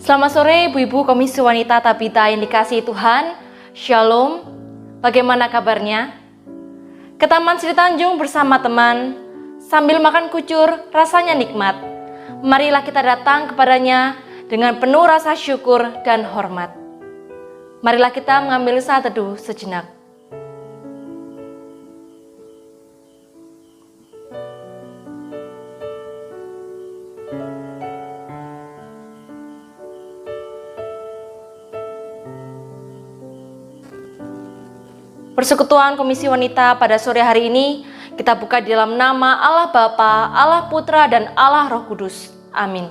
Selamat sore Ibu-Ibu Komisi Wanita Tabita yang dikasihi Tuhan. Shalom, bagaimana kabarnya? Ke Taman Sri Tanjung bersama teman, sambil makan kucur, rasanya nikmat. Marilah kita datang kepadanya dengan penuh rasa syukur dan hormat. Marilah kita mengambil saat teduh sejenak. Persekutuan Komisi Wanita pada sore hari ini kita buka di dalam nama Allah Bapa, Allah Putra, dan Allah Roh Kudus. Amin.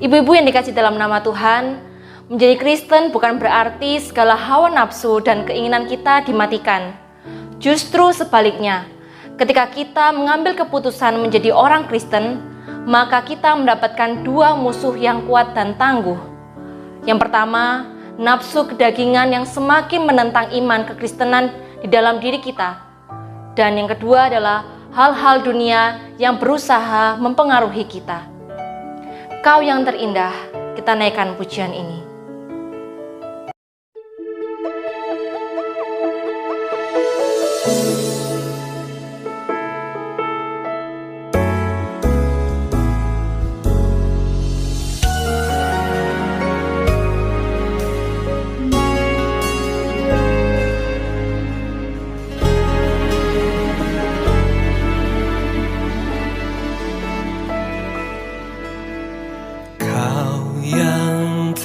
Ibu-ibu yang dikasih dalam nama Tuhan, menjadi Kristen bukan berarti segala hawa nafsu dan keinginan kita dimatikan. Justru sebaliknya, ketika kita mengambil keputusan menjadi orang Kristen, maka kita mendapatkan dua musuh yang kuat dan tangguh. Yang pertama, nafsu kedagingan yang semakin menentang iman kekristenan di dalam diri kita. Dan yang kedua adalah hal-hal dunia yang berusaha mempengaruhi kita. Kau yang terindah, kita naikkan pujian ini.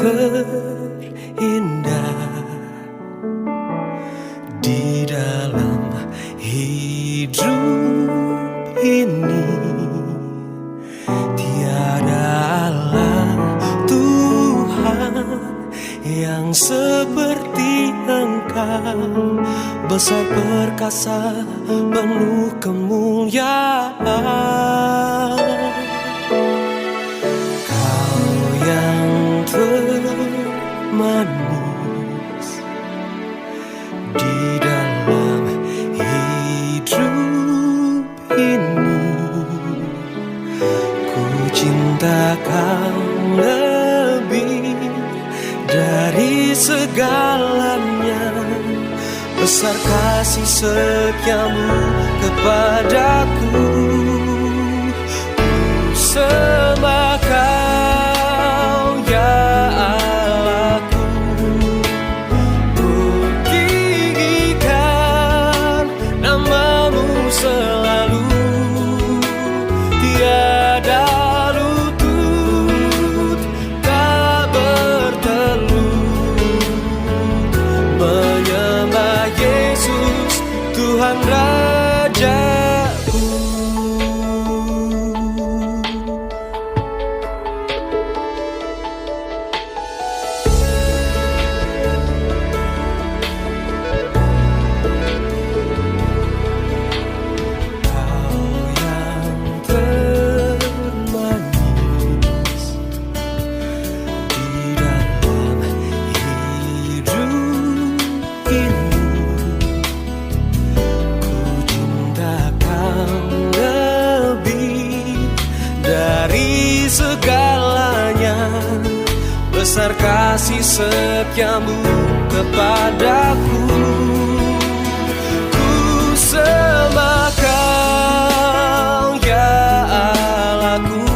Terindah di dalam hidup ini, tiada Allah Tuhan yang seperti Engkau, besar perkasa penuh kemuliaan. Manis di dalam hidup ini, ku cinta kau lebih dari segalanya. Besar kasih setiamu kepadaku, ku sembah kau ya selalu, tiada lutut tak bertelut, menyembah Yesus Tuhan Rajaku. Besar kasih setiamu kepadaku, ku sembah kau ya Allahku,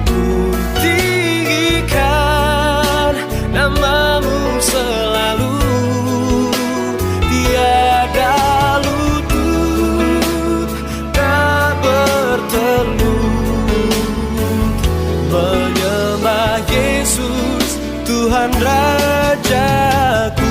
ku tinggikan namamu selalu, tiada lutut tak bertelut, menyembah Yesus Tuhan Rajaku.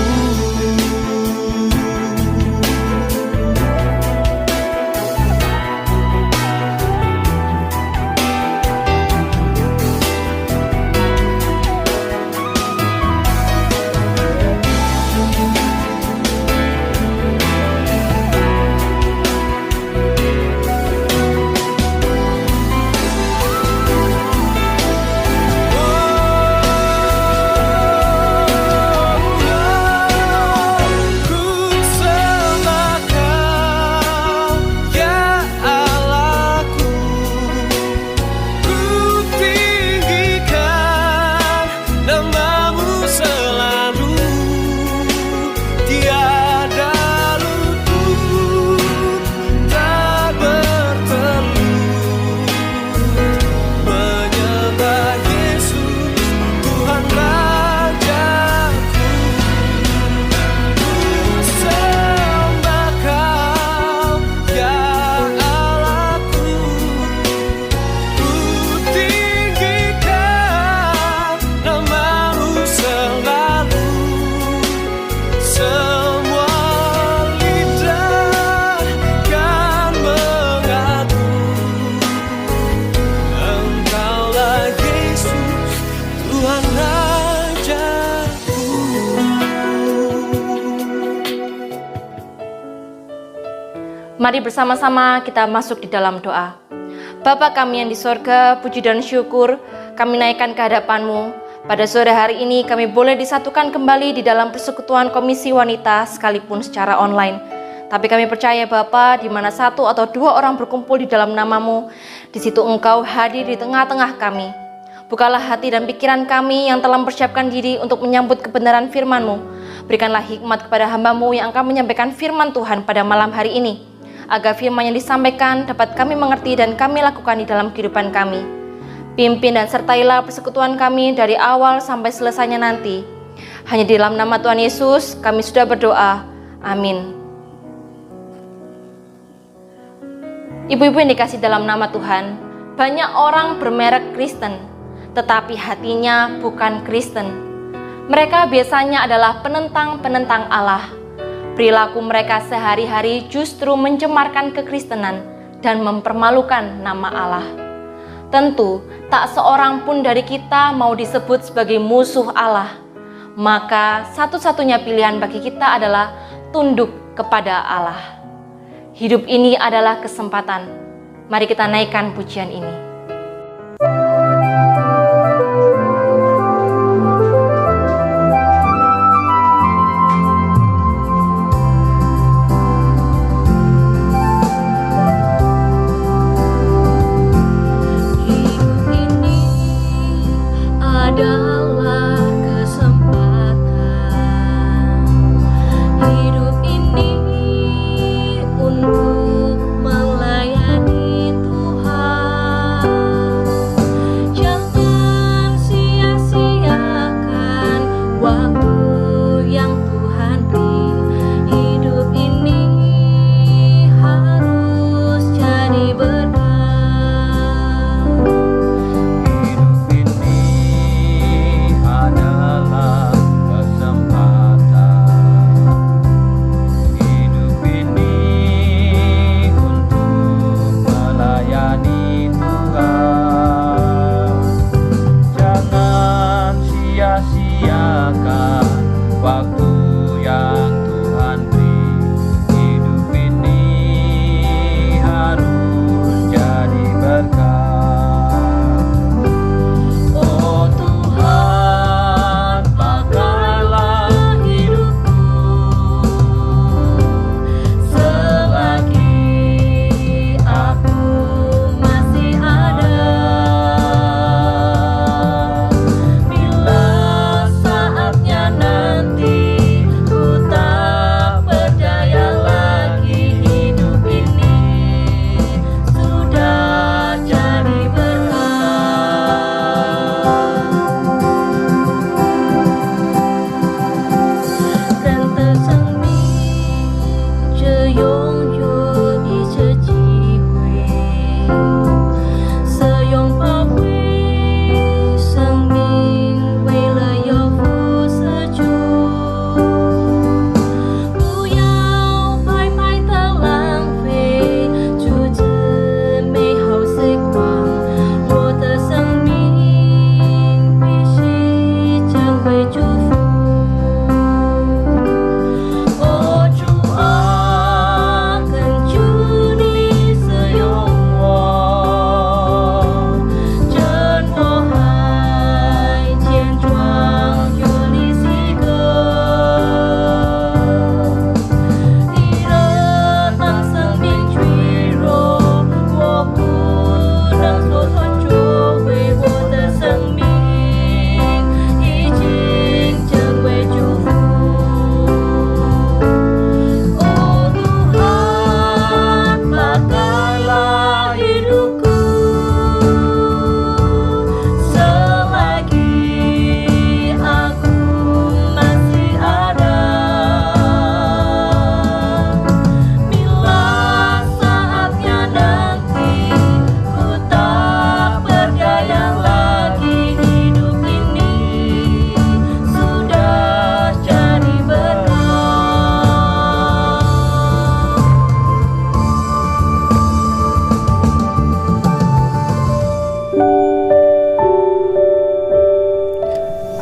Mari bersama-sama kita masuk di dalam doa. Bapa kami yang di sorga, puji dan syukur kami naikkan ke hadapan-Mu. Pada sore hari ini kami boleh disatukan kembali di dalam persekutuan Komisi Wanita sekalipun secara online. Tapi kami percaya Bapa, di mana satu atau dua orang berkumpul di dalam nama-Mu, di situ Engkau hadir di tengah-tengah kami. Bukalah hati dan pikiran kami yang telah mempersiapkan diri untuk menyambut kebenaran firman-Mu. Berikanlah hikmat kepada hamba-Mu yang akan menyampaikan firman Tuhan pada malam hari ini, agar firman yang disampaikan dapat kami mengerti dan kami lakukan di dalam kehidupan kami. Pimpin dan sertailah persekutuan kami dari awal sampai selesainya nanti. Hanya di dalam nama Tuhan Yesus kami sudah berdoa. Amin. Ibu-ibu yang dikasih dalam nama Tuhan, banyak orang bermerek Kristen, tetapi hatinya bukan Kristen. Mereka biasanya adalah penentang-penentang Allah. Perilaku mereka sehari-hari justru mencemarkan kekristenan dan mempermalukan nama Allah. Tentu, tak seorang pun dari kita mau disebut sebagai musuh Allah. Maka satu-satunya pilihan bagi kita adalah tunduk kepada Allah. Hidup ini adalah kesempatan. Mari kita naikkan pujian ini.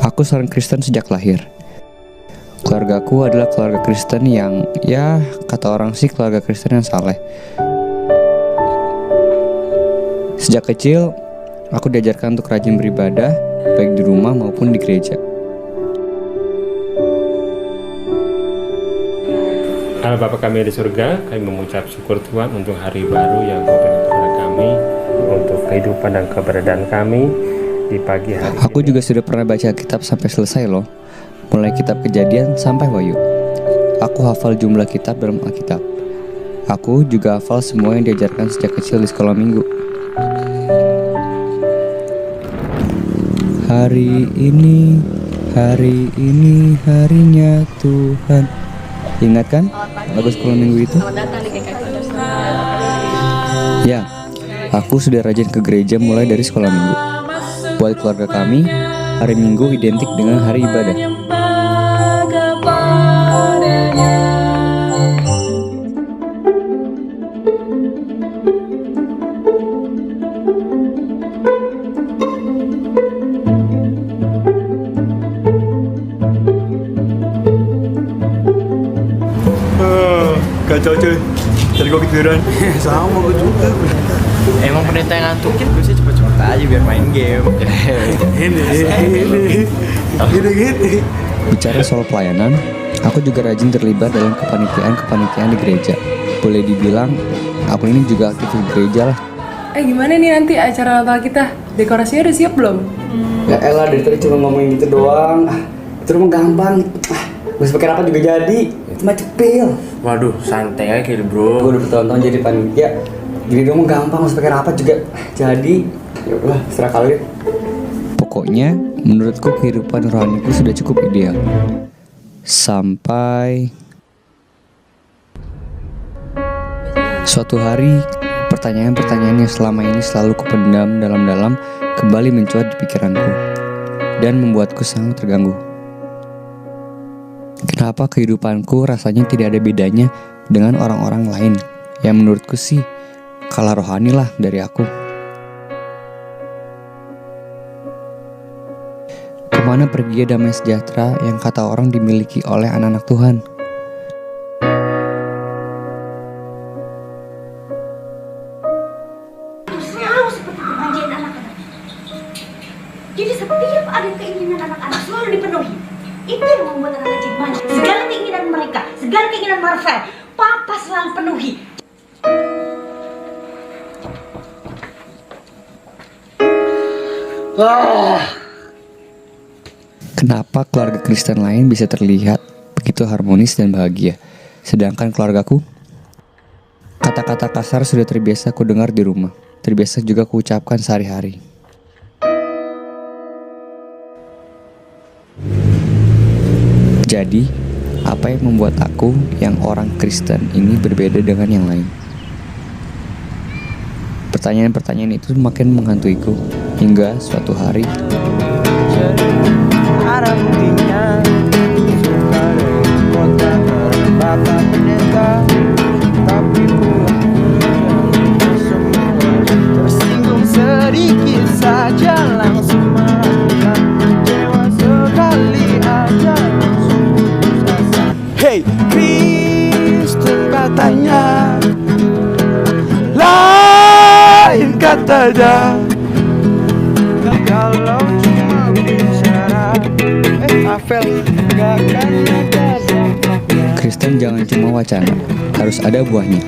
Aku seorang Kristen sejak lahir. keluargaku adalah keluarga Kristen yang, ya kata orang sih keluarga Kristen yang saleh. Sejak kecil, aku diajarkan untuk rajin beribadah, baik di rumah maupun di gereja. Allah Bapa kami di surga, kami mengucap syukur Tuhan untuk hari baru yang Kau berikan kepada kami, untuk kehidupan dan keberadaan kami di pagi hari Aku ini. juga sudah pernah baca kitab sampai selesai loh, mulai kitab Kejadian sampai Wahyu. Aku hafal jumlah kitab dalam Alkitab. Aku juga hafal semua yang diajarkan sejak kecil di sekolah minggu. Hari ini harinya Tuhan. Ingat kan lagu sekolah minggu itu? Ya, aku sudah rajin ke gereja mulai dari sekolah minggu. Buat keluarga kami, hari Minggu identik dengan hari ibadah. Kacau cuy, tadi gue ketiduran. Sama gue juga. Emang pendeta yang ngantukin, gue sih cepet-cepet aja biar main game. Ini. Bicara soal pelayanan, aku juga rajin terlibat dalam kepanitiaan di gereja. Boleh dibilang, aku ini juga aktif di gereja lah. Gimana nih nanti acara Natal kita? Dekorasinya udah siap belum? Ya elah, dari tadi cuma ngomongin gitu doang. Itu rumah gampang. Gak usah pakai rapat juga jadi. Cuma cepil. Waduh, santai aja gitu bro. Gue udah bertahun-tahun jadi panitia. Jadi dong gampang, gak usah pakai rapat juga jadi. Ya udah, serah kalian. Pokoknya, menurutku kehidupan rohaniku sudah cukup ideal. Sampai suatu hari, pertanyaan-pertanyaan yang selama ini selalu kupendam dalam-dalam kembali mencuat di pikiranku dan membuatku sangat terganggu. Kenapa kehidupanku rasanya tidak ada bedanya dengan orang-orang lain yang menurutku sih kalah rohani lah dari aku. Kemana pergi damai sejahtera yang kata orang dimiliki oleh anak-anak Tuhan? Selalu seperti kebahagiaan anak-anak. Jadi setiap ada keinginan anak-anak selalu dipenuhi. Itu yang membuat anak-anak jadi manja. Segala keinginan mereka, segala keinginan Marvel, Papa selalu penuhi. Kenapa keluarga Kristen lain bisa terlihat begitu harmonis dan bahagia, sedangkan keluargaku? Kata-kata kasar sudah terbiasa ku dengar di rumah, terbiasa juga ku ucapkan sehari-hari. Jadi, apa yang membuat aku yang orang Kristen ini berbeda dengan yang lain? Pertanyaan-pertanyaan itu makin menghantuiku hingga suatu hari Ada buktinya suka dari kota Bapak pendeta, tapi pulang semua tersinggung sedikit saja langsung marah, kecewa sekali aja langsung putus asa. Hey, Kristen katanya lain katanya. Kalau cuma bicara Afel gak akan ada dampaknya. Kristen jangan cuma wacana, harus ada buahnya.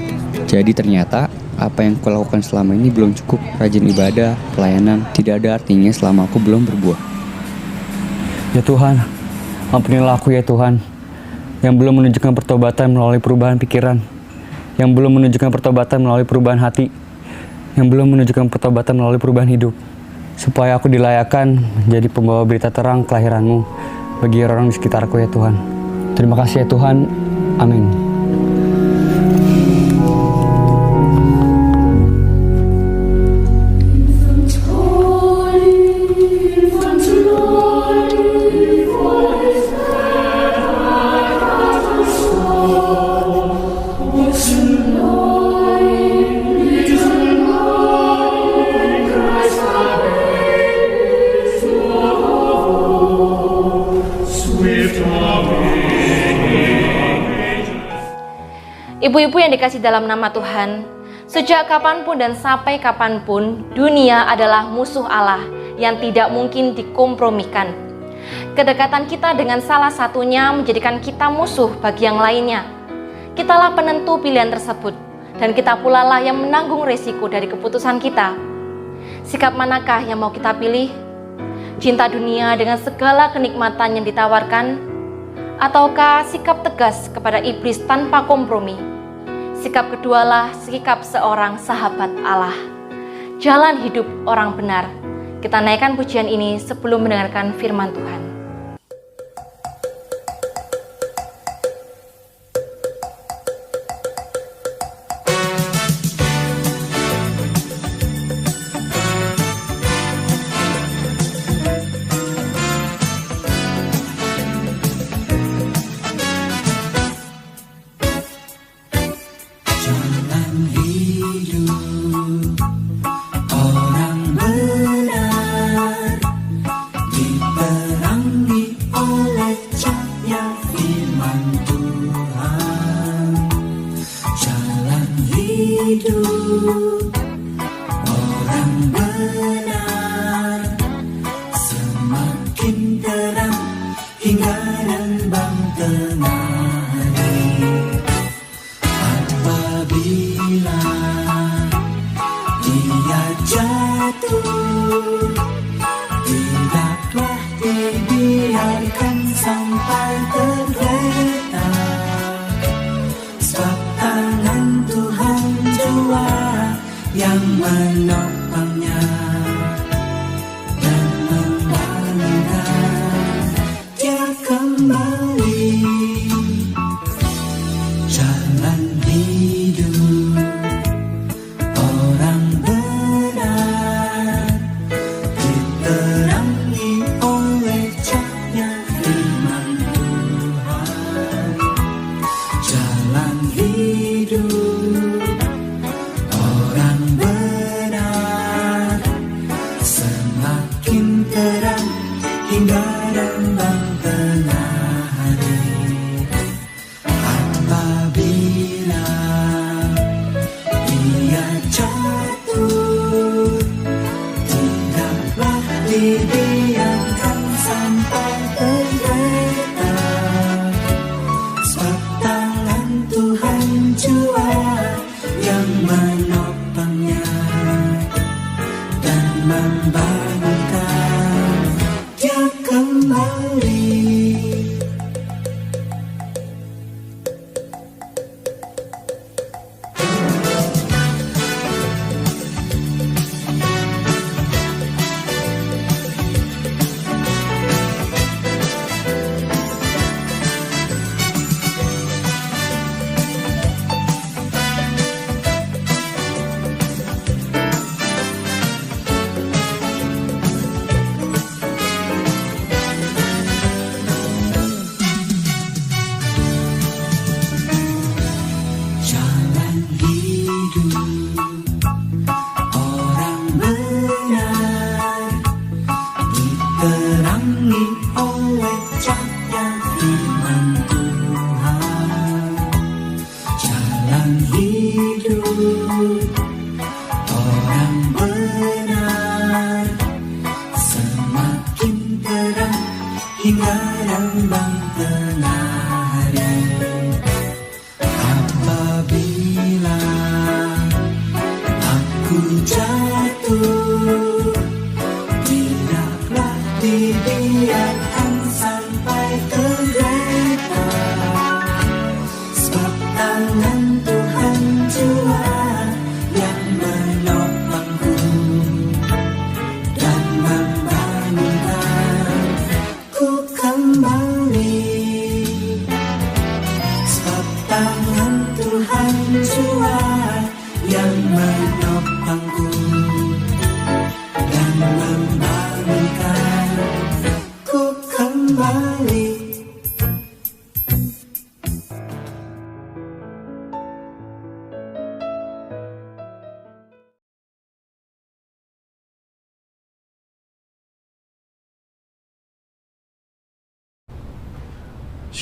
Jadi ternyata apa yang kulakukan selama ini belum cukup. Rajin ibadah, pelayanan, tidak ada artinya selama aku belum berbuah. Ya Tuhan, ampunilah aku ya Tuhan, yang belum menunjukkan pertobatan melalui perubahan pikiran, yang belum menunjukkan pertobatan melalui perubahan hati, yang belum menunjukkan pertobatan melalui perubahan hidup, supaya aku dilayakkan menjadi pembawa berita terang kelahiran-Mu bagi orang di sekitarku ya Tuhan. Terima kasih ya Tuhan. Amin. Swift away. Ibu-ibu yang dikasih dalam nama Tuhan, sejak kapanpun dan sampai kapanpun, dunia adalah musuh Allah yang tidak mungkin dikompromikan. Kedekatan kita dengan salah satunya menjadikan kita musuh bagi yang lainnya. Kitalah penentu pilihan tersebut, dan kita pula lah yang menanggung resiko dari keputusan kita. Sikap manakah yang mau kita pilih? Cinta dunia dengan segala kenikmatan yang ditawarkan, ataukah sikap tegas kepada iblis tanpa kompromi? Sikap kedualah sikap seorang sahabat Allah. Jalan hidup orang benar. Kita naikkan pujian ini sebelum mendengarkan firman Tuhan.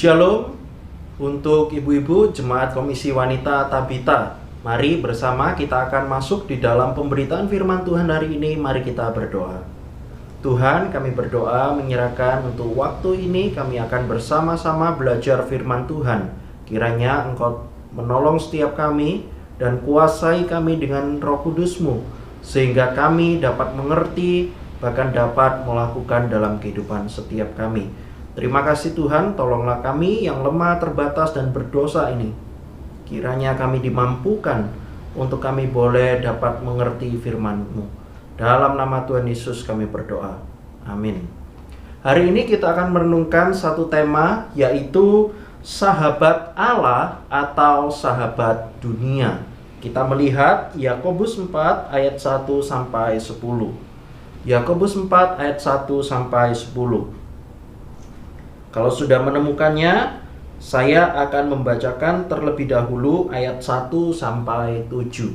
Shalom, Untuk ibu-ibu jemaat Komisi Wanita Tabita, mari bersama kita akan masuk di dalam pemberitaan firman Tuhan hari ini. Mari kita berdoa. Tuhan, kami berdoa menyerahkan untuk waktu ini kami akan bersama-sama belajar firman Tuhan. Kiranya Engkau menolong setiap kami dan kuasai kami dengan Roh Kudus-Mu, sehingga kami dapat mengerti, bahkan dapat melakukan dalam kehidupan setiap kami. Terima kasih Tuhan, tolonglah kami yang lemah, terbatas, dan berdosa ini. Kiranya kami dimampukan untuk kami boleh dapat mengerti firman-Mu. Dalam nama Tuhan Yesus kami berdoa. Amin. Hari ini kita akan merenungkan satu tema, yaitu sahabat Allah atau sahabat dunia. Kita melihat Yakobus 4 ayat 1 sampai 10. Yakobus 4 ayat 1 sampai 10. Kalau sudah menemukannya, saya akan membacakan terlebih dahulu ayat 1 sampai 7.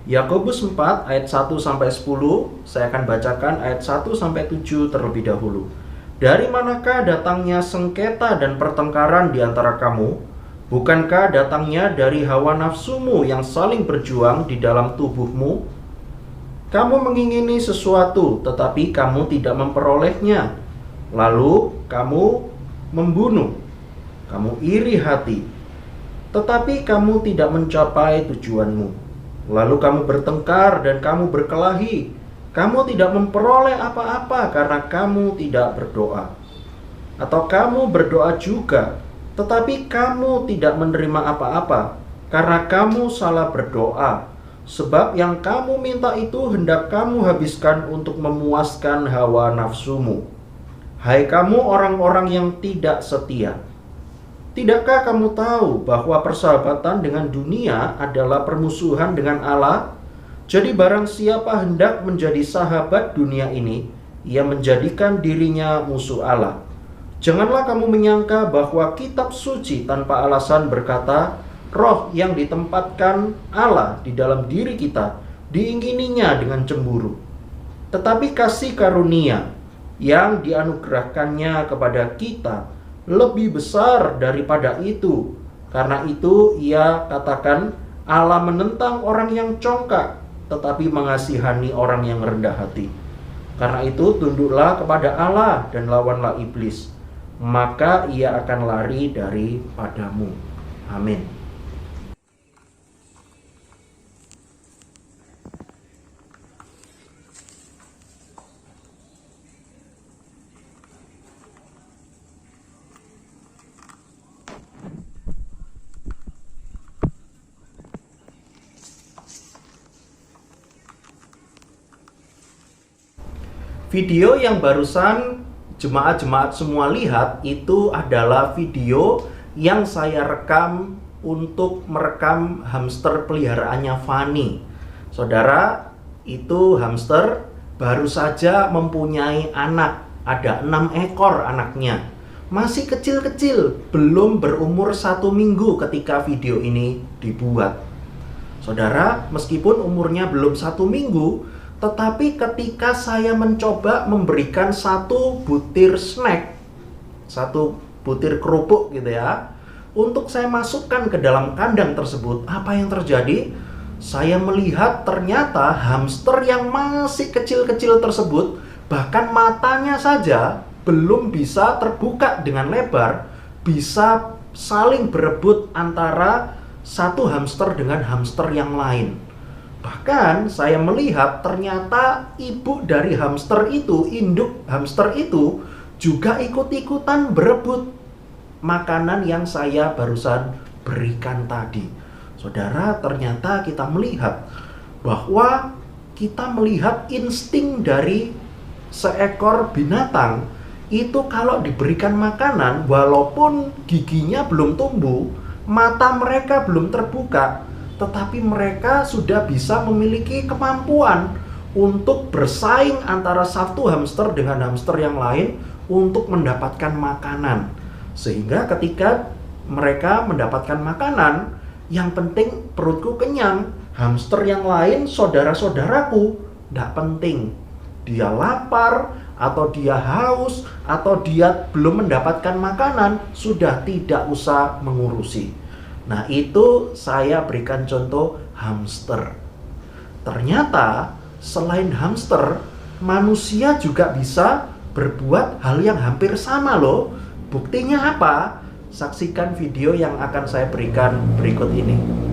Yakobus 4 ayat 1 sampai 10, saya akan bacakan ayat 1 sampai 7 terlebih dahulu. Dari manakah datangnya sengketa dan pertengkaran di antara kamu? Bukankah datangnya dari hawa nafsumu yang saling berjuang di dalam tubuhmu? Kamu mengingini sesuatu, tetapi kamu tidak memperolehnya. Lalu kamu membunuh, kamu iri hati, tetapi kamu tidak mencapai tujuanmu. Lalu kamu bertengkar dan kamu berkelahi, kamu tidak memperoleh apa-apa karena kamu tidak berdoa. Atau kamu berdoa juga, tetapi kamu tidak menerima apa-apa karena kamu salah berdoa. Sebab yang kamu minta itu hendak kamu habiskan untuk memuaskan hawa nafsumu. Hai kamu orang-orang yang tidak setia, tidakkah kamu tahu bahwa persahabatan dengan dunia adalah permusuhan dengan Allah? Jadi barang siapa hendak menjadi sahabat dunia ini, ia menjadikan dirinya musuh Allah. Janganlah kamu menyangka bahwa kitab suci tanpa alasan berkata, roh yang ditempatkan Allah di dalam diri kita diingininya dengan cemburu. Tetapi kasih karunia yang dianugerahkannya kepada kita lebih besar daripada itu. Karena itu ia katakan, Allah menentang orang yang congkak, tetapi mengasihani orang yang rendah hati. Karena itu tunduklah kepada Allah dan lawanlah iblis, maka ia akan lari daripadamu. Amin. Video yang barusan jemaat-jemaat semua lihat itu adalah video yang saya rekam untuk merekam hamster peliharaannya Fanny. Saudara, itu hamster baru saja mempunyai anak, ada 6 ekor anaknya. Masih kecil-kecil, belum berumur 1 minggu ketika video ini dibuat. Saudara, meskipun umurnya belum 1 minggu, tetapi ketika saya mencoba memberikan 1 butir snack, 1 butir kerupuk gitu ya, untuk saya masukkan ke dalam kandang tersebut, apa yang terjadi? Saya melihat ternyata hamster yang masih kecil-kecil tersebut, bahkan matanya saja belum bisa terbuka dengan lebar, bisa saling berebut antara satu hamster dengan hamster yang lain. Bahkan saya melihat ternyata ibu dari hamster itu, induk hamster itu juga ikut-ikutan berebut makanan yang saya barusan berikan tadi. Saudara, ternyata kita melihat bahwa kita melihat insting dari seekor binatang itu kalau diberikan makanan, walaupun giginya belum tumbuh, mata mereka belum terbuka, tetapi mereka sudah bisa memiliki kemampuan untuk bersaing antara satu hamster dengan hamster yang lain untuk mendapatkan makanan. Sehingga ketika mereka mendapatkan makanan, yang penting perutku kenyang. Hamster yang lain, saudara-saudaraku, tidak penting. Dia lapar atau dia haus, atau dia belum mendapatkan makanan, sudah tidak usah mengurusi. Nah, itu saya berikan contoh hamster. Ternyata selain hamster, manusia juga bisa berbuat hal yang hampir sama loh. Buktinya apa? Saksikan video yang akan saya berikan berikut ini.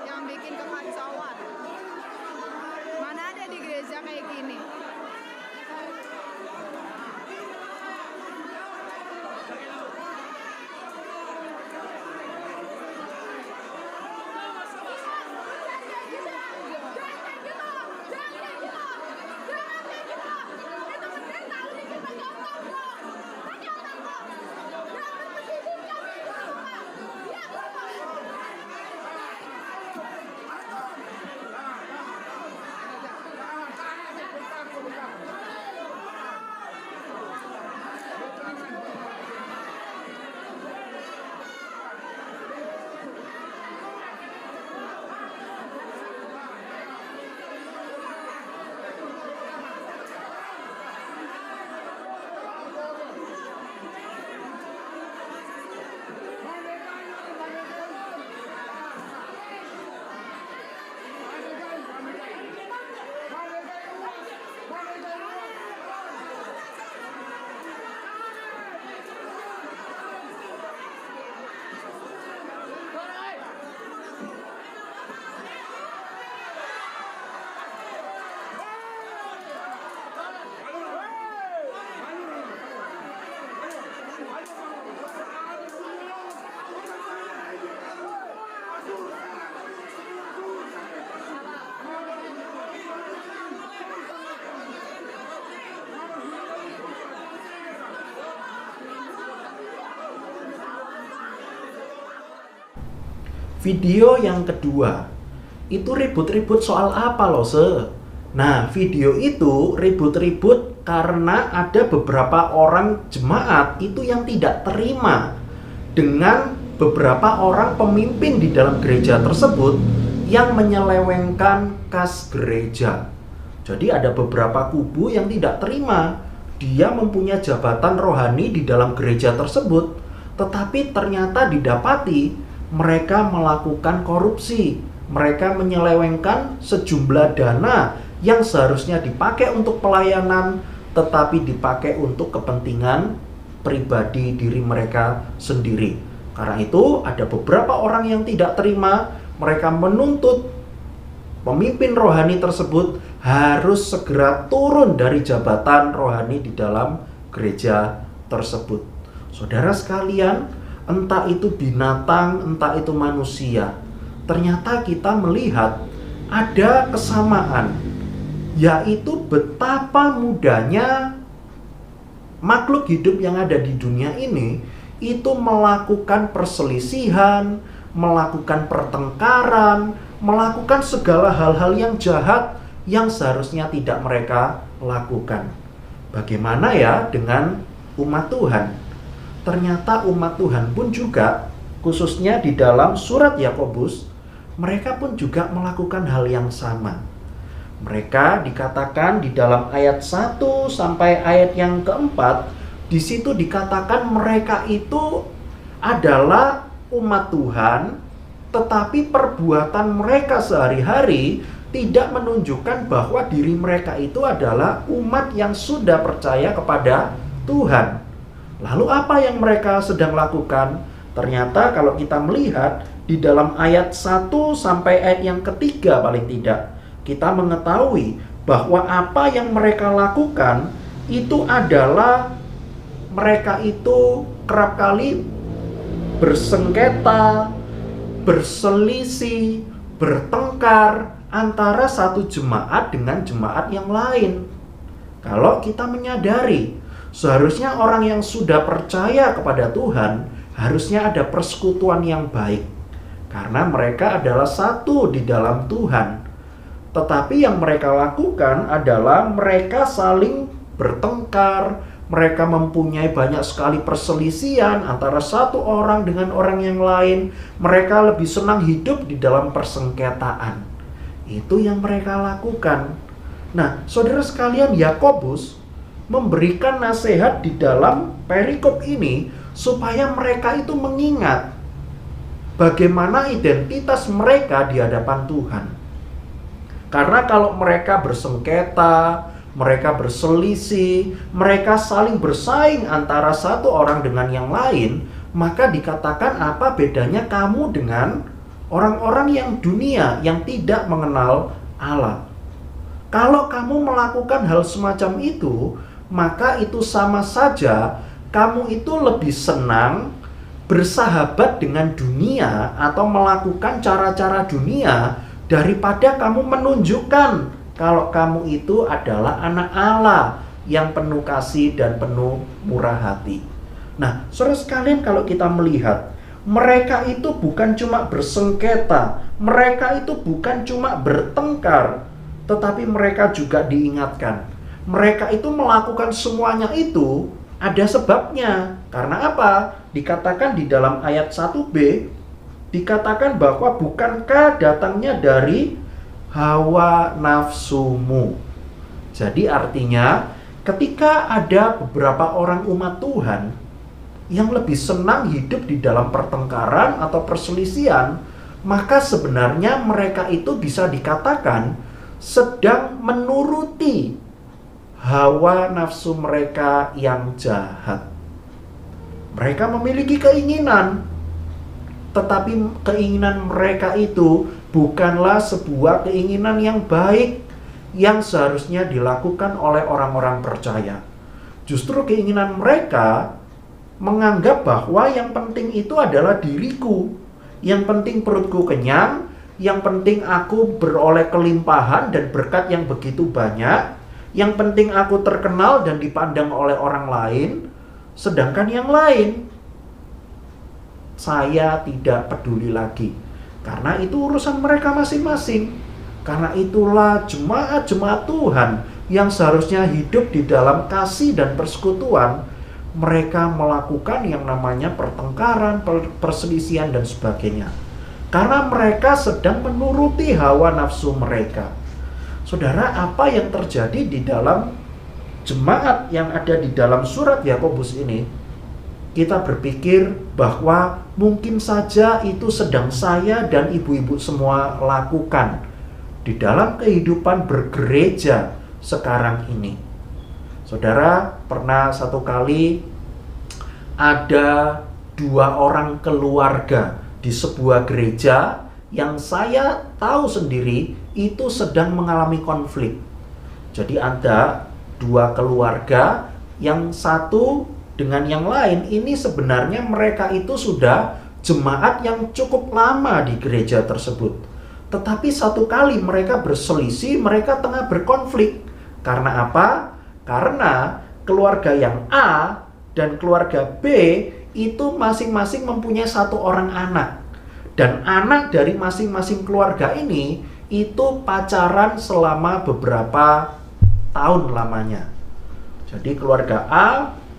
Yang bikin kekacauan. Mana ada di gereja kayak gini? Video yang kedua, itu ribut-ribut soal apa loh, Se? Nah, video itu ribut-ribut karena ada beberapa orang jemaat itu yang tidak terima dengan beberapa orang pemimpin di dalam gereja tersebut yang menyelewengkan kas gereja. Jadi ada beberapa kubu yang tidak terima dia mempunyai jabatan rohani di dalam gereja tersebut, tetapi ternyata didapati mereka melakukan korupsi. Mereka menyelewengkan sejumlah dana yang seharusnya dipakai untuk pelayanan, tetapi dipakai untuk kepentingan pribadi diri mereka sendiri. Karena itu ada beberapa orang yang tidak terima. Mereka menuntut pemimpin rohani tersebut harus segera turun dari jabatan rohani di dalam gereja tersebut. Saudara sekalian, entah itu binatang, entah itu manusia, ternyata kita melihat ada kesamaan, yaitu betapa mudahnya makhluk hidup yang ada di dunia ini itu melakukan perselisihan, melakukan pertengkaran, melakukan segala hal-hal yang jahat yang seharusnya tidak mereka lakukan. Bagaimana ya dengan umat Tuhan? Ternyata umat Tuhan pun juga, khususnya di dalam surat Yakobus, mereka pun juga melakukan hal yang sama. Mereka dikatakan di dalam ayat 1 sampai ayat yang keempat, di situ dikatakan mereka itu adalah umat Tuhan, tetapi perbuatan mereka sehari-hari tidak menunjukkan bahwa diri mereka itu adalah umat yang sudah percaya kepada Tuhan. Lalu apa yang mereka sedang lakukan? Ternyata kalau kita melihat di dalam ayat 1 sampai ayat yang ketiga paling tidak, kita mengetahui bahwa apa yang mereka lakukan itu adalah mereka itu kerap kali bersengketa, berselisih, bertengkar antara satu jemaat dengan jemaat yang lain. Kalau kita menyadari, seharusnya orang yang sudah percaya kepada Tuhan harusnya ada persekutuan yang baik, karena mereka adalah satu di dalam Tuhan. Tetapi yang mereka lakukan adalah mereka saling bertengkar, mereka mempunyai banyak sekali perselisihan antara satu orang dengan orang yang lain. Mereka lebih senang hidup di dalam persengketaan. Itu yang mereka lakukan. Nah, saudara sekalian, Yakobus memberikan nasihat di dalam perikop ini supaya mereka itu mengingat bagaimana identitas mereka di hadapan Tuhan. Karena kalau mereka bersengketa, mereka berselisih, mereka saling bersaing antara satu orang dengan yang lain, maka dikatakan apa bedanya kamu dengan orang-orang yang dunia yang tidak mengenal Allah. Kalau kamu melakukan hal semacam itu, maka itu sama saja kamu itu lebih senang bersahabat dengan dunia atau melakukan cara-cara dunia daripada kamu menunjukkan kalau kamu itu adalah anak Allah yang penuh kasih dan penuh murah hati. Nah, saudara sekalian, kalau kita melihat, mereka itu bukan cuma bersengketa, mereka itu bukan cuma bertengkar, tetapi mereka juga diingatkan. Mereka itu melakukan semuanya itu ada sebabnya. Karena apa? Dikatakan di dalam ayat 1b, dikatakan bahwa bukankah datangnya dari hawa nafsumu. Jadi artinya ketika ada beberapa orang umat Tuhan yang lebih senang hidup di dalam pertengkaran atau perselisihan, maka sebenarnya mereka itu bisa dikatakan sedang menuruti hawa nafsu mereka yang jahat. Mereka memiliki keinginan, tetapi keinginan mereka itu bukanlah sebuah keinginan yang baik yang seharusnya dilakukan oleh orang-orang percaya. Justru keinginan mereka menganggap bahwa yang penting itu adalah diriku, yang penting perutku kenyang, yang penting aku beroleh kelimpahan dan berkat yang begitu banyak, yang penting aku terkenal dan dipandang oleh orang lain, sedangkan yang lain saya tidak peduli lagi. Karena itu urusan mereka masing-masing. Karena itulah jemaat-jemaat Tuhan yang seharusnya hidup di dalam kasih dan persekutuan, mereka melakukan yang namanya pertengkaran, perselisihan dan sebagainya. Karena mereka sedang menuruti hawa nafsu mereka. Saudara, apa yang terjadi di dalam jemaat yang ada di dalam surat Yakobus ini? Kita berpikir bahwa mungkin saja itu sedang saya dan ibu-ibu semua lakukan di dalam kehidupan bergereja sekarang ini. Saudara, pernah satu kali ada 2 orang keluarga di sebuah gereja yang saya tahu sendiri itu sedang mengalami konflik. Jadi ada 2 keluarga, yang satu dengan yang lain ini sebenarnya mereka itu sudah jemaat yang cukup lama di gereja tersebut. Tetapi satu kali mereka berselisih, mereka tengah berkonflik. Karena apa? Karena keluarga yang A dan keluarga B itu masing-masing mempunyai 1 orang anak. Dan anak dari masing-masing keluarga ini itu pacaran selama beberapa tahun lamanya. Jadi keluarga A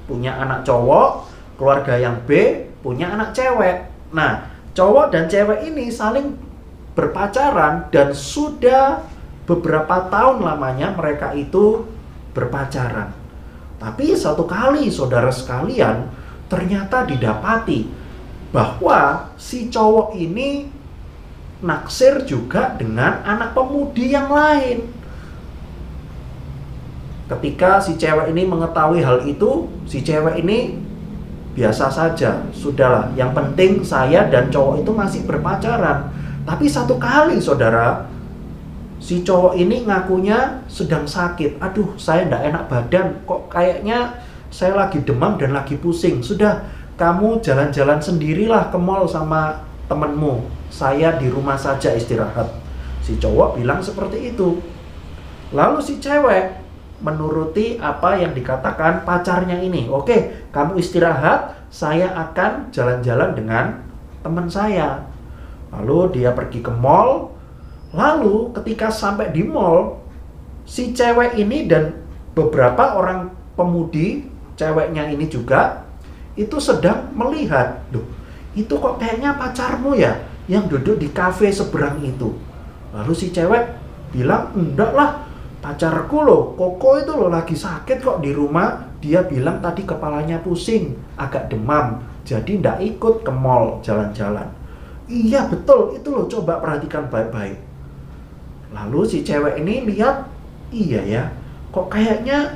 punya anak cowok, keluarga yang B punya anak cewek. Nah, cowok dan cewek ini saling berpacaran dan sudah beberapa tahun lamanya mereka itu berpacaran. Tapi satu kali, saudara sekalian, ternyata didapati bahwa si cowok ini naksir juga dengan anak pemudi yang lain. Ketika si cewek ini mengetahui hal itu, si cewek ini biasa saja, sudahlah, yang penting saya dan cowok itu masih berpacaran. Tapi satu kali, saudara, si cowok ini ngakunya sedang sakit. Aduh, saya tidak enak badan, kok kayaknya saya lagi demam dan lagi pusing. Sudah, kamu jalan-jalan sendirilah ke mall sama temenmu, saya di rumah saja istirahat. Si cowok bilang seperti itu. Lalu si cewek menuruti apa yang dikatakan pacarnya ini. Oke, kamu istirahat, saya akan jalan-jalan dengan teman saya. Lalu dia pergi ke mall. Lalu ketika sampai di mall, si cewek ini dan beberapa orang pemudi, ceweknya ini juga, itu sedang melihat. Loh, itu kok kayaknya pacarmu ya, yang duduk di kafe seberang itu. Lalu si cewek bilang, enggak lah, pacarku loh, Koko itu loh lagi sakit kok di rumah. Dia bilang tadi kepalanya pusing, agak demam, jadi ndak ikut ke mall jalan-jalan. Iya betul, itu loh, coba perhatikan baik-baik. Lalu si cewek ini lihat, iya ya, kok kayaknya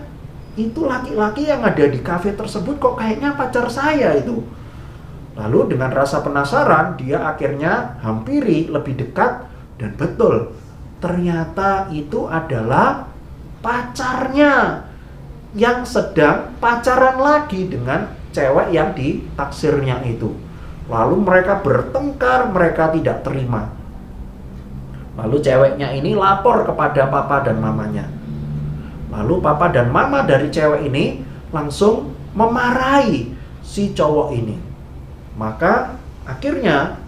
itu laki-laki yang ada di kafe tersebut kok kayaknya pacar saya itu. Lalu dengan rasa penasaran, dia akhirnya hampiri lebih dekat, dan betul, ternyata itu adalah pacarnya yang sedang pacaran lagi dengan cewek yang ditaksirnya itu. Lalu mereka bertengkar, mereka tidak terima. Lalu ceweknya ini lapor kepada papa dan mamanya. Lalu papa dan mama dari cewek ini langsung memarahi si cowok ini. Maka akhirnya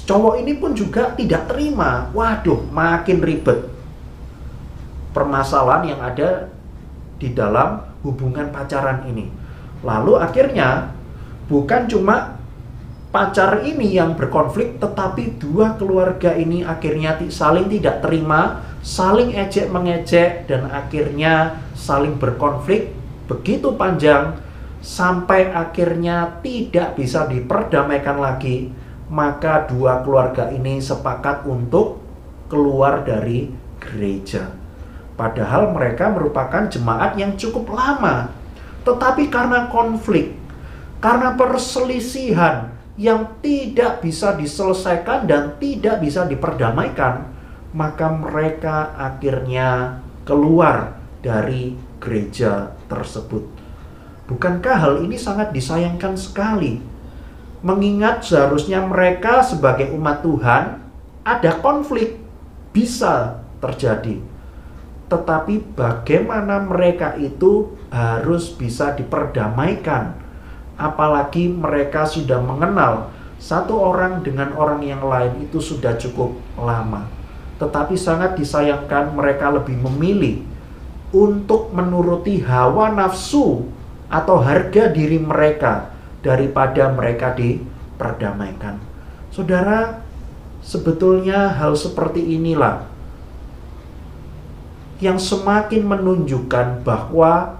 cowok ini pun juga tidak terima. Waduh, makin ribet permasalahan yang ada di dalam hubungan pacaran ini. Lalu akhirnya bukan cuma pacar ini yang berkonflik, tetapi dua keluarga ini akhirnya saling tidak terima, saling ejek-mengejek, dan akhirnya saling berkonflik begitu panjang sampai akhirnya tidak bisa diperdamaikan lagi. Maka dua keluarga ini sepakat untuk keluar dari gereja. Padahal mereka merupakan jemaat yang cukup lama. Tetapi karena konflik, karena perselisihan yang tidak bisa diselesaikan dan tidak bisa diperdamaikan, maka mereka akhirnya keluar dari gereja tersebut. Bukankah hal ini sangat disayangkan sekali? Mengingat seharusnya mereka sebagai umat Tuhan, ada konflik, bisa terjadi. Tetapi bagaimana mereka itu harus bisa diperdamaikan. Apalagi mereka sudah mengenal satu orang dengan orang yang lain itu sudah cukup lama. Tetapi sangat disayangkan mereka lebih memilih untuk menuruti hawa nafsu atau harga diri mereka daripada mereka diperdamaikan. Saudara, sebetulnya hal seperti inilah yang semakin menunjukkan bahwa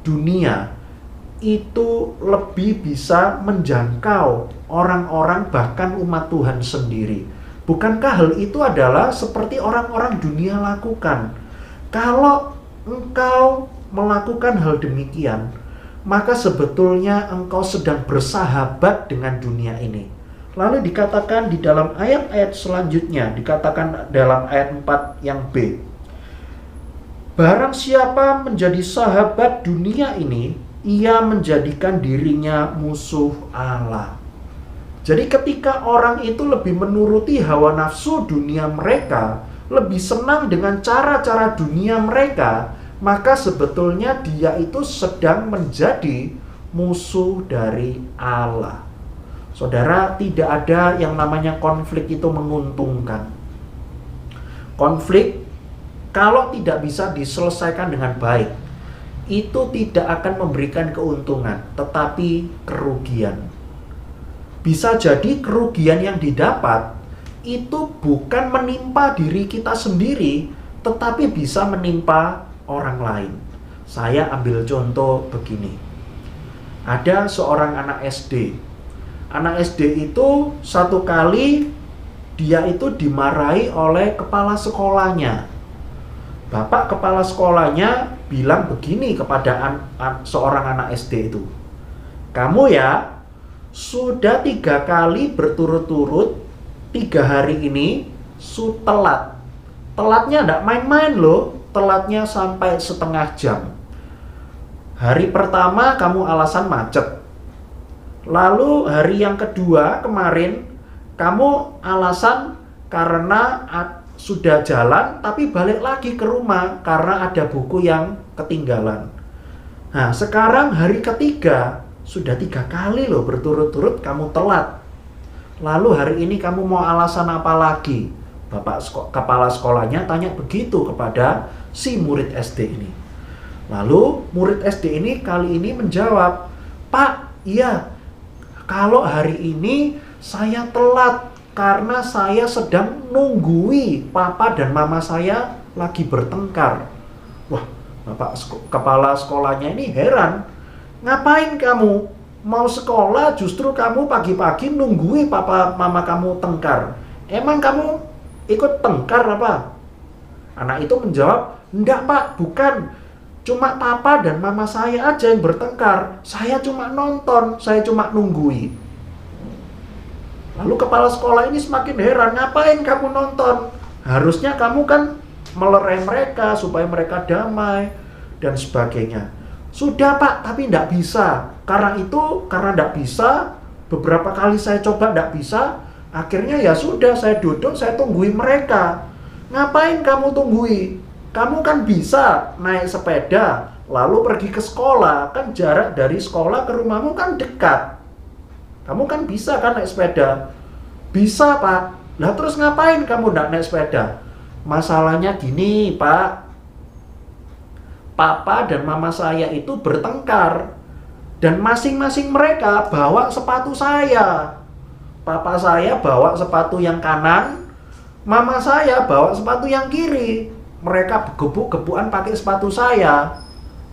dunia itu lebih bisa menjangkau orang-orang, bahkan umat Tuhan sendiri. Bukankah hal itu adalah seperti orang-orang dunia lakukan? Kalau engkau melakukan hal demikian, maka sebetulnya engkau sedang bersahabat dengan dunia ini. Lalu dikatakan di dalam ayat-ayat selanjutnya, dikatakan dalam ayat 4 yang B, barang siapa menjadi sahabat dunia ini, ia menjadikan dirinya musuh Allah. Jadi ketika orang itu lebih menuruti hawa nafsu dunia mereka, lebih senang dengan cara-cara dunia mereka, maka sebetulnya dia itu sedang menjadi musuh dari Allah. Saudara, tidak ada yang namanya konflik itu menguntungkan. Konflik kalau tidak bisa diselesaikan dengan baik, itu tidak akan memberikan keuntungan, tetapi kerugian. Bisa jadi kerugian yang didapat itu bukan menimpa diri kita sendiri, tetapi bisa menimpa orang lain. Saya ambil contoh begini. Ada seorang anak SD. Anak SD itu satu kali dia itu dimarahi oleh kepala sekolahnya. Bapak kepala sekolahnya bilang begini kepada seorang anak SD itu. Kamu ya sudah 3 kali berturut-turut 3 hari ini telat. Telatnya enggak main-main loh. Telatnya sampai setengah jam. Hari pertama kamu alasan macet. Lalu hari yang kedua kemarin kamu alasan karena sudah jalan tapi balik lagi ke rumah karena ada buku yang ketinggalan. Nah, sekarang hari ketiga, sudah 3 kali loh berturut-turut kamu telat. Lalu hari ini kamu mau alasan apa lagi? Kepala sekolahnya tanya begitu kepada si murid SD ini. Lalu murid SD ini kali ini menjawab, "Pak, iya, kalau hari ini saya telat karena saya sedang nunggui papa dan mama saya lagi bertengkar." Wah, kepala sekolahnya ini heran. Ngapain kamu mau sekolah justru kamu pagi-pagi nunggui papa mama kamu tengkar? Emang kamu ikut tengkar apa? Anak itu menjawab, "Enggak Pak, bukan. Cuma papa dan mama saya aja yang bertengkar. Saya cuma nonton, saya cuma nunggui." Lalu kepala sekolah ini semakin heran, "Ngapain kamu nonton? Harusnya kamu kan melerai mereka supaya mereka damai dan sebagainya." "Sudah Pak, tapi tidak bisa. Karena tidak bisa, beberapa kali saya coba tidak bisa, akhirnya ya sudah saya duduk, saya tungguin mereka." "Ngapain kamu tunggui? Kamu kan bisa naik sepeda, lalu pergi ke sekolah, kan jarak dari sekolah ke rumahmu kan dekat. Kamu kan bisa kan naik sepeda?" "Bisa Pak." "Lah terus ngapain kamu nggak naik sepeda?" "Masalahnya gini Pak, papa dan mama saya itu bertengkar dan masing-masing mereka bawa sepatu saya. Papa saya bawa sepatu yang kanan, mama saya bawa sepatu yang kiri. Mereka gebuk-gebukan pakai sepatu saya.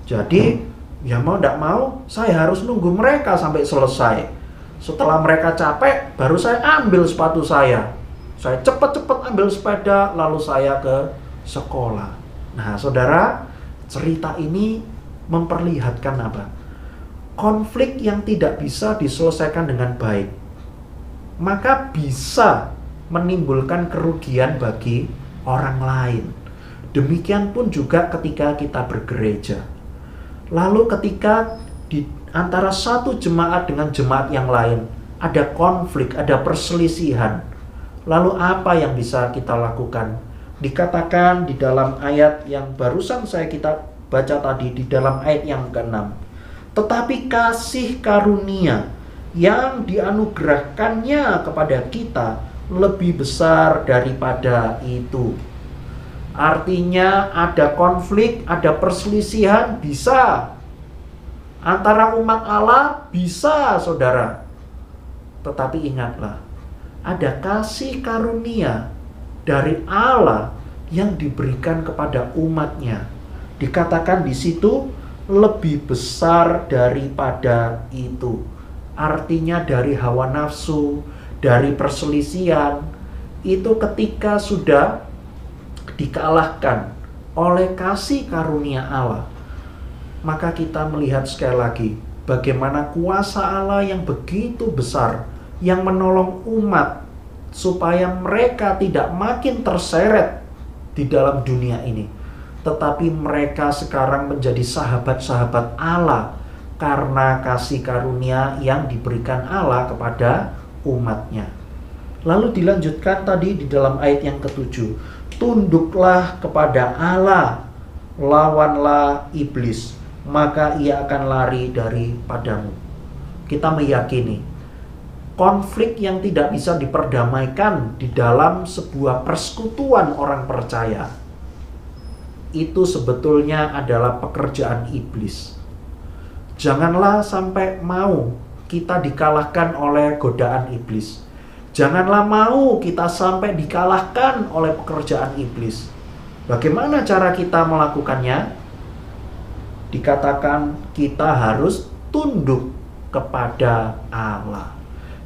Jadi ya mau tidak mau saya harus nunggu mereka sampai selesai. Setelah mereka capek baru saya ambil sepatu saya. Saya cepat-cepat ambil sepeda lalu saya ke sekolah." Nah saudara, cerita ini memperlihatkan apa? Konflik yang tidak bisa diselesaikan dengan baik, maka bisa menimbulkan kerugian bagi orang lain. Demikian pun juga ketika kita bergereja. Lalu ketika di antara satu jemaat dengan jemaat yang lain ada konflik, ada perselisihan, lalu apa yang bisa kita lakukan? Dikatakan di dalam ayat yang barusan kita baca tadi, di dalam ayat yang ke-6, "Tetapi kasih karunia yang dianugerahkannya kepada kita lebih besar daripada itu." Artinya ada konflik, ada perselisihan, bisa. Antara umat Allah bisa, saudara. Tetapi ingatlah, ada kasih karunia dari Allah yang diberikan kepada umatnya. Dikatakan di situ lebih besar daripada itu. Artinya dari hawa nafsu, dari perselisihan, itu ketika sudah dikalahkan oleh kasih karunia Allah, maka kita melihat sekali lagi bagaimana kuasa Allah yang begitu besar yang menolong umat supaya mereka tidak makin terseret di dalam dunia ini, tetapi mereka sekarang menjadi sahabat-sahabat Allah karena kasih karunia yang diberikan Allah kepada umatnya. Lalu dilanjutkan tadi di dalam ayat yang ke-7, "Tunduklah kepada Allah, lawanlah iblis, maka ia akan lari daripadamu." Kita meyakini konflik yang tidak bisa diperdamaikan di dalam sebuah persekutuan orang percaya itu sebetulnya adalah pekerjaan iblis. Janganlah sampai mau kita dikalahkan oleh godaan iblis. Janganlah mau kita sampai dikalahkan oleh pekerjaan iblis. Bagaimana cara kita melakukannya? Dikatakan kita harus tunduk kepada Allah.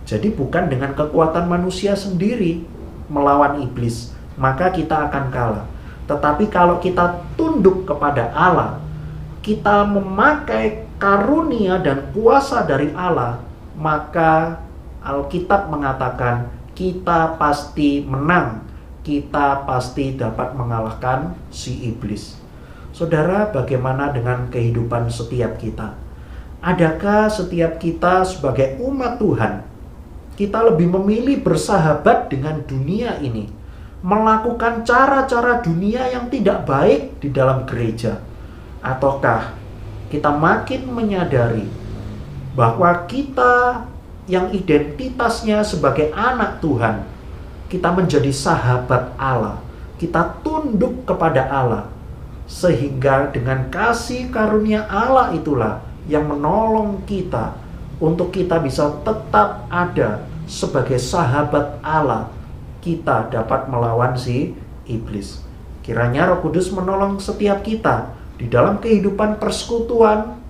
Jadi bukan dengan kekuatan manusia sendiri melawan iblis, maka kita akan kalah. Tetapi kalau kita tunduk kepada Allah, kita memakai karunia dan kuasa dari Allah, maka Alkitab mengatakan kita pasti menang, kita pasti dapat mengalahkan si iblis. Saudara, bagaimana dengan kehidupan setiap kita? Adakah setiap kita sebagai umat Tuhan, kita lebih memilih bersahabat dengan dunia ini, melakukan cara-cara dunia yang tidak baik di dalam gereja? Ataukah kita makin menyadari bahwa kita yang identitasnya sebagai anak Tuhan, kita menjadi sahabat Allah, kita tunduk kepada Allah, sehingga dengan kasih karunia Allah itulah yang menolong kita untuk kita bisa tetap ada sebagai sahabat Allah, kita dapat melawan si iblis. Kiranya Roh Kudus menolong setiap kita di dalam kehidupan persekutuan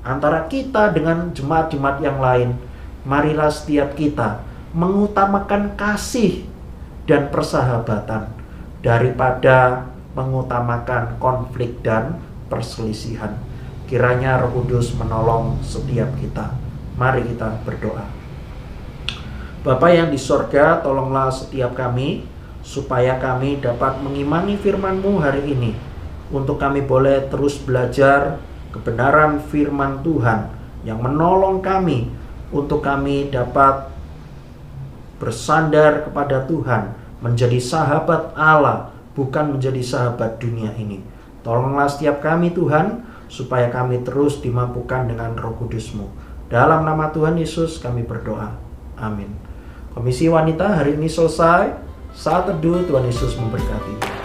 antara kita dengan jemaat-jemaat yang lain. Marilah setiap kita mengutamakan kasih dan persahabatan daripada mengutamakan konflik dan perselisihan. Kiranya Roh Kudus menolong setiap kita. Mari kita berdoa. Bapa yang di sorga, tolonglah setiap kami supaya kami dapat mengimani firman-Mu hari ini, untuk kami boleh terus belajar kebenaran firman Tuhan yang menolong kami untuk kami dapat bersandar kepada Tuhan, menjadi sahabat Allah, bukan menjadi sahabat dunia ini. Tolonglah setiap kami Tuhan, supaya kami terus dimampukan dengan Roh Kudus-Mu. Dalam nama Tuhan Yesus kami berdoa. Amin. Komisi Wanita hari ini selesai. Saat teduh, Tuhan Yesus memberkati.